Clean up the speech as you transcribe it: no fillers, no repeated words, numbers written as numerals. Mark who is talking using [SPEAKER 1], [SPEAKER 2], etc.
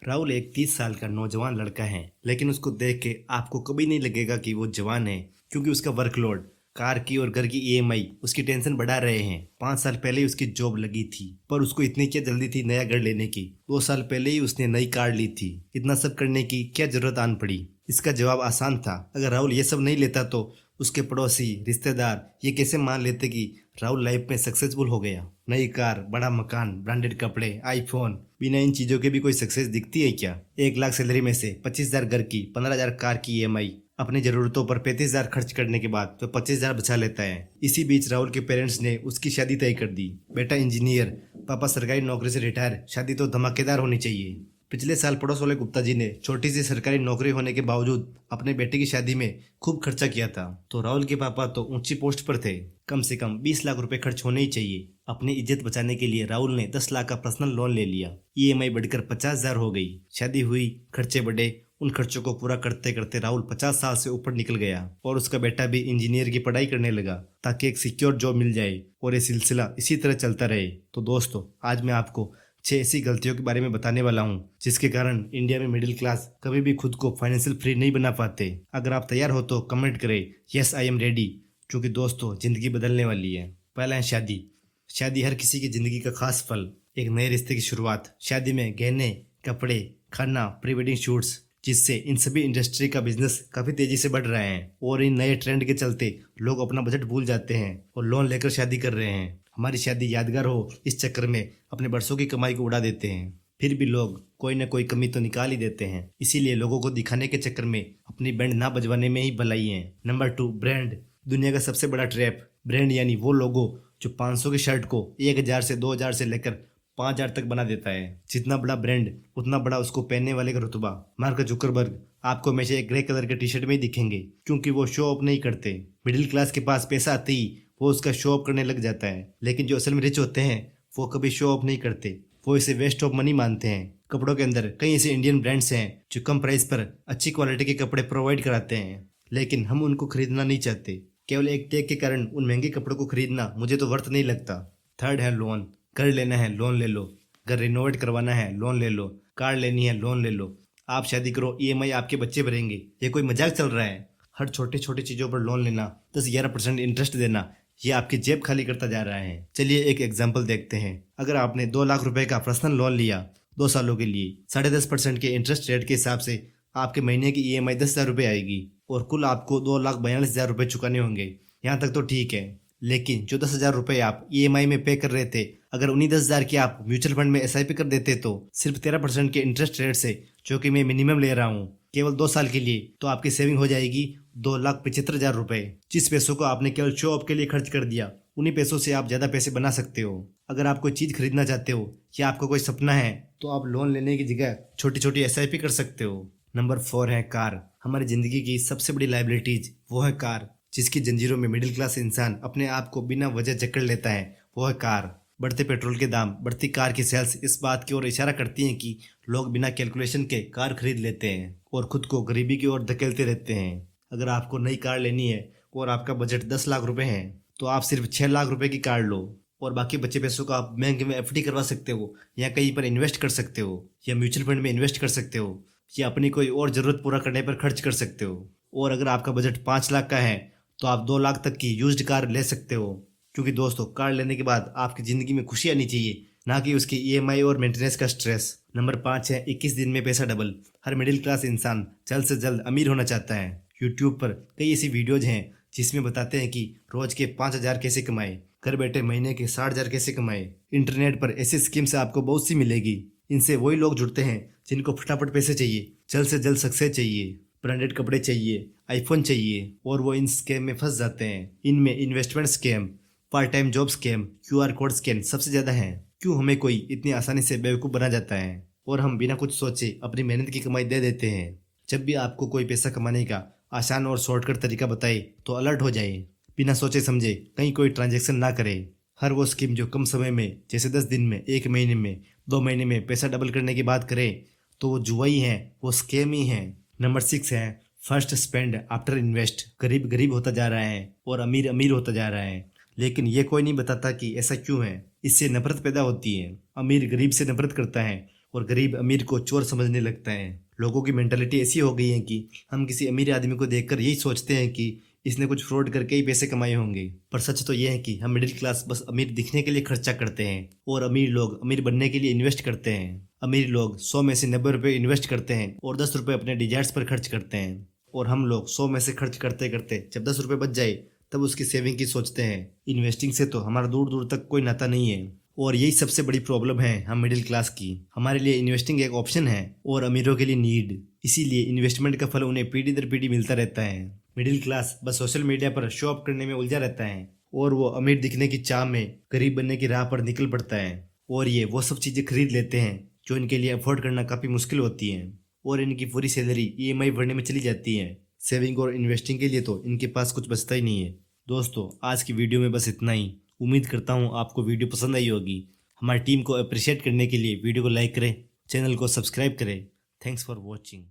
[SPEAKER 1] राहुल एक 30 साल का नौजवान लड़का है, लेकिन उसको देख के आपको कभी नहीं लगेगा कि वो जवान है, क्योंकि उसका वर्कलोड, कार की और घर की ईएमआई उसकी टेंशन बढ़ा रहे हैं। 5 साल पहले ही उसकी जॉब लगी थी, पर उसको इतनी क्या जल्दी थी नया घर लेने की। 2 साल पहले ही उसने नई कार ली थी। इतना सब करने की क्या जरूरत आन पड़ी? इसका जवाब आसान था। अगर राहुल ये सब नहीं लेता तो उसके पड़ोसी, रिश्तेदार ये कैसे मान लेते कि राहुल लाइफ में सक्सेसफुल हो गया। नई कार, बड़ा मकान, ब्रांडेड कपड़े, आईफोन, बिना इन चीजों के भी कोई सक्सेस दिखती है क्या? 1 लाख सैलरी में से 25,000 घर की, 15,000 कार की ईएमआई, अपनी जरूरतों पर 35,000 खर्च करने के बाद तो 25,000 बचा लेता है। इसी बीच राहुल के पेरेंट्स ने उसकी शादी तय कर दी। बेटा इंजीनियर, पापा सरकारी नौकरी से रिटायर, शादी तो धमाकेदार होनी चाहिए। पिछले साल पड़ोस वाले गुप्ता जी ने छोटी सी सरकारी नौकरी होने के बावजूद अपने बेटे की शादी में खूब खर्चा किया था। तो राहुल के पापा तो ऊंची पोस्ट पर थे। कम से कम 20 लाख रुपए खर्च होने ही चाहिए। अपनी इज्जत बचाने के लिए राहुल ने 10 लाख का पर्सनल लोन ले लिया। ईएमआई बढ़कर 50,000 हो गई। शादी हुई, खर्चे बढ़े। उन खर्चों को पूरा करते करते राहुल 50 साल से ऊपर निकल गया और उसका बेटा भी इंजीनियर की पढ़ाई करने लगा ताकि एक सिक्योर जॉब मिल जाए और ये सिलसिला इसी तरह चलता रहे। तो दोस्तों, आज मैं आपको 6 ऐसी गलतियों के बारे में बताने वाला हूँ जिसके कारण इंडिया में मिडिल क्लास कभी भी खुद को फाइनेंशियल फ्री नहीं बना पाते। अगर आप तैयार हो तो कमेंट करें, यस आई एम रेडी, क्योंकि दोस्तों जिंदगी बदलने वाली है। पहला है शादी। शादी हर किसी की जिंदगी का खास पल, एक नए रिश्ते की शुरुआत। शादी में गहने, कपड़े, खाना, प्री वेडिंग शूट्स, जिससे इन सभी इंडस्ट्री का बिजनेस काफी तेजी से बढ़ रहा है। और इन नए ट्रेंड के चलते लोग अपना बजट भूल जाते हैं और लोन लेकर शादी कर रहे हैं। हमारी शादी यादगार हो इस चक्कर में अपने बरसों की कमाई को उड़ा देते हैं। फिर भी लोग कोई ना कोई कमी तो निकाल ही देते हैं। इसीलिए लोगों को दिखाने के चक्कर में अपनी बैंड ना बजवाने में ही भलाई है। Number 2, brand. दुनिया का सबसे बड़ा ट्रैप। ब्रांड यानी वो लोगो जो 500 की शर्ट को 1,000 से 2,000 से लेकर 5,000 तक बना देता है। जितना बड़ा ब्रांड उतना बड़ा उसको पहनने वाले का रुतबा। मार्क जुकरबर्ग आपको हमेशा एक ग्रे कलर के टी शर्ट में ही दिखेंगे, क्योंकि वो शो ऑफ नहीं करते। मिडिल क्लास के पास पैसा आते ही वो उसका शो ऑफ करने लग जाता है, लेकिन जो असल में रिच होते हैं वो कभी शो ऑफ नहीं करते। वो इसे वेस्ट ऑफ मनी मानते हैं। कपड़ों के अंदर कई ऐसे इंडियन ब्रांड्स हैं जो कम प्राइस पर अच्छी क्वालिटी के कपड़े प्रोवाइड कराते हैं, लेकिन हम उनको खरीदना नहीं चाहते। केवल एक टैग के कारण उन महंगे कपड़ों को खरीदना मुझे तो वर्थ नहीं लगता। थर्ड है लोन। घर लेना है, लोन ले लो। घर रिनोवेट करवाना है, लोन ले लो। कार लेनी है, लोन ले लो। आप शादी करो, ईएमआई आपके बच्चे भरेंगे। ये कोई मजाक चल रहा है? हर छोटी छोटी चीजों पर लोन लेना, 10-11% इंटरेस्ट देना, ये आपकी जेब खाली करता जा रहा है। चलिए एक एग्जाम्पल देखते हैं। अगर आपने 2 लाख रुपए का पर्सनल लोन लिया 2 सालों के लिए, 10.5% के इंटरेस्ट रेट के हिसाब से आपके महीने की ईएमआई 10,000 रुपये आएगी और कुल आपको 2,42,000 रुपये चुकाने होंगे। यहाँ तक तो ठीक है, लेकिन जो 10,000 रुपये आप ईएमआई में पे कर रहे थे, अगर उन्हीं 10,000 की आप म्यूचुअल फंड में एसआईपी कर देते तो सिर्फ 13% के इंटरेस्ट रेट से, जो कि मैं मिनिमम ले रहा हूँ केवल 2 साल के लिए, तो आपकी सेविंग हो जाएगी 2,75,000 रुपये। जिस पैसों को आपने केवल शो ऑफ के लिए खर्च कर दिया, उन्हीं पैसों से आप ज्यादा पैसे बना सकते हो। अगर आप कोई चीज खरीदना चाहते हो या आपको कोई सपना है, तो आप लोन लेने की जगह छोटी छोटी एसआईपी कर सकते हो। नंबर 4 है कार। हमारी जिंदगी की सबसे बड़ी लाइबिलिटीज वो है कार, जिसकी जंजीरों में मिडिल क्लास इंसान अपने आप को बिना वजह जकड़ लेता है, वो है कार। बढ़ते पेट्रोल के दाम, बढ़ती कार की सेल्स इस बात की ओर इशारा करती हैं कि लोग बिना कैलकुलेशन के कार खरीद लेते हैं और खुद को गरीबी की ओर धकेलते रहते हैं। अगर आपको नई कार लेनी है और आपका बजट 10 लाख रुपए है, तो आप सिर्फ 6 लाख रुपए की कार लो और बाकी बचे पैसों को आप बैंक में एफडी करवा सकते हो, या कहीं पर इन्वेस्ट कर सकते हो, या म्यूचुअल फंड में इन्वेस्ट कर सकते हो, या अपनी कोई और जरूरत पूरा करने पर खर्च कर सकते हो। और अगर आपका बजट 5 लाख का है, तो आप 2 लाख तक की यूज्ड कार ले सकते हो, क्योंकि दोस्तों कार लेने के बाद आपकी जिंदगी में खुशी आनी चाहिए, ना कि उसकी ईएमआई और मेंटेनेंस का स्ट्रेस। नंबर 5 है 21 दिन में पैसा डबल। हर मिडिल क्लास इंसान जल्द से जल्द अमीर होना चाहता है। यूट्यूब पर कई ऐसी वीडियोज हैं जिसमें बताते हैं कि रोज के 5,000 कैसे कमाए, घर बैठे महीने के 60,000 कैसे कमाए। इंटरनेट पर ऐसी स्कीम्स आपको बहुत सी मिलेगी। इनसे वही लोग जुड़ते हैं जिनको फटाफट पैसे चाहिए, जल्द से जल्द सक्सेस चाहिए, ब्रांडेड कपड़े चाहिए, आईफोन चाहिए, और वो इन स्कैम में फंस जाते हैं। इनमें investment scam, part time job scam, QR code scam सबसे ज्यादा है। क्यों हमें कोई इतनी आसानी से बेवकूफ़ बना जाता है और हम बिना कुछ सोचे अपनी मेहनत की कमाई दे देते हैं। जब भी आपको कोई पैसा कमाने का आसान और शॉर्टकट तरीका बताए तो अलर्ट हो जाए। बिना सोचे समझे कहीं कोई ट्रांजैक्शन ना करे। हर वो स्कीम जो कम समय में, जैसे 10 दिन में, 1 महीने में, 2 महीने में पैसा डबल करने की बात करे, तो वो जुआ ही है, वो स्कैम ही है। नंबर 6 है फर्स्ट स्पेंड आफ्टर इन्वेस्ट। गरीब गरीब होता जा रहा है और अमीर अमीर होता जा रहा है, लेकिन ये कोई नहीं बताता कि ऐसा क्यों है। इससे नफरत पैदा होती है। अमीर गरीब से नफरत करता है और गरीब अमीर को चोर समझने लगता है। लोगों की मेंटालिटी ऐसी हो गई है कि हम किसी अमीर आदमी को देखकर यही सोचते हैं कि इसने कुछ फ्रॉड करके ही पैसे कमाए होंगे। पर सच तो यह है कि हम मिडिल क्लास बस अमीर दिखने के लिए खर्चा करते हैं और अमीर लोग अमीर बनने के लिए इन्वेस्ट करते हैं। अमीर लोग 100 में से 90 रुपए इन्वेस्ट करते हैं और 10 रुपए अपने डिजायर्स पर खर्च करते हैं। और हम लोग 100 में से खर्च करते करते जब 10 रुपए बच जाए तब उसकी सेविंग की सोचते हैं। इन्वेस्टिंग से तो हमारा दूर दूर तक कोई नाता नहीं है और यही सबसे बड़ी प्रॉब्लम है हम मिडिल क्लास की। हमारे लिए इन्वेस्टिंग एक ऑप्शन है और अमीरों के लिए नीड। इसीलिए इन्वेस्टमेंट का फल उन्हें पीढ़ी दर पीढ़ी मिलता रहता है। मिडिल क्लास बस सोशल मीडिया पर शो अप करने में उलझा रहता है और वो अमीर दिखने की चाह में गरीब बनने की राह पर निकल पड़ता है और ये वो सब चीज़ें खरीद लेते हैं जो इनके लिए अफोर्ड करना काफ़ी मुश्किल होती हैं और इनकी पूरी सैलरी EMI भरने में चली जाती है। सेविंग और इन्वेस्टिंग के लिए तो इनके पास कुछ बचता ही नहीं है। दोस्तों, आज की वीडियो में बस इतना ही। उम्मीद करता हूँ आपको वीडियो पसंद आई होगी। हमारी टीम को अप्रिशिएट करने के लिए वीडियो को लाइक करें, चैनल को सब्सक्राइब करें। Thanks for watching.